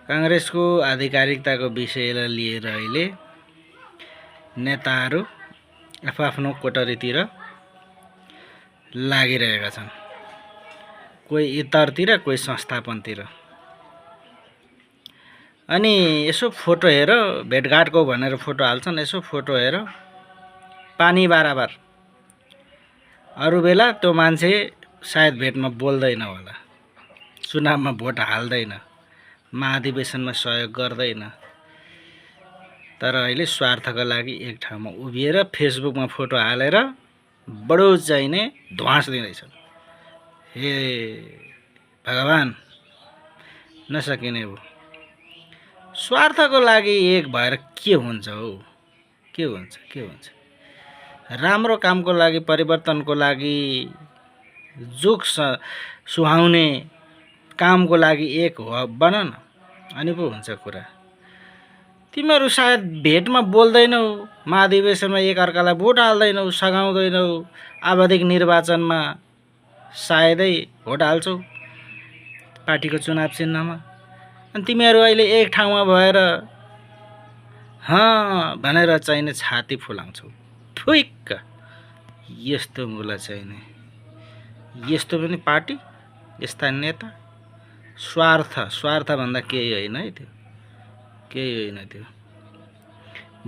कांग्रेसको आधिकारिकताको विषयलाई लिएर अहिले नेताहरू आफ्नो कोटरीतिर लागिरहेका छन्। कोही इतरतिर, कोही संस्थापनतिर। अनि यसो फोटो हेर, भेटघाटको भनेर फोटो हाल्छन्। यसो फोटो हेर, पानी बराबर। अरू बेला त्यो मान्छे सायद भेटमा बोल्दैन होला, चुनावमा भोट हाल्दैन, महाधिवेशनमा सहयोग गर्दैन, तर अहिले स्वार्थका लागि एक ठाउँमा उभिएर फेसबुकमा फोटो हालेर बडो चाहिने ध्वास दिँदैछन्। हे भगवान, नसकिने हो। स्वार्थको लागि एक भएर के हुन्छ हौ? के हुन्छ? राम्रो कामको लागि, परिवर्तनको लागि, जुग सुहाउने कामको लागि एक हो बन न, अनि पो हुन्छ कुरा। तिमीहरू सायद भेटमा बोल्दैनौ, महाधिवेशनमा एकअर्कालाई भोट हाल्दैनौ, सघाउँदैनौ, आवधिक निर्वाचनमा सायदै भोट हाल्छौ पार्टीको चुनाव चिन्हमा। अनि तिमीहरू अहिले एक ठाउँमा भएर भनेर चाहिने छाती फुलाउँछौ। ठुइक्क यस्तो मुला चाहिने, यस्तो पनि पार्टी, यस्ता नेता। स्वार्थ भन्दा केही होइन है त्यो, केही होइन त्यो।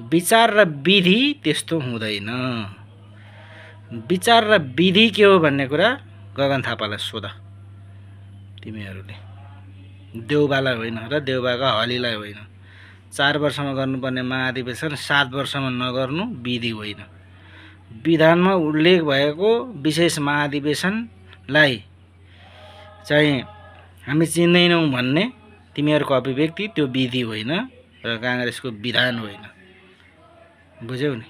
विचार र विधि त्यस्तो हुँदैन। विचार र विधि के हो भन्ने कुरा गगन थापालाई सोध तिमीहरूले। देउबालाई होइन र देउबाका हलीलाई होइन। 4 वर्षमा गर्नुपर्ने महाधिवेशन 7 वर्षमा नगर्नु विधि होइन। विधानमा उल्लेख भएको विशेष महाधिवेशनलाई चाहिँ हामी चिन्दैनौँ भन्ने तिमीहरूको अभिव्यक्ति त्यो विधि होइन र कांग्रेसको विधान होइन। बुझ्यौ नि?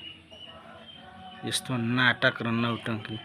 यस्तो नाटक र नौटंकी।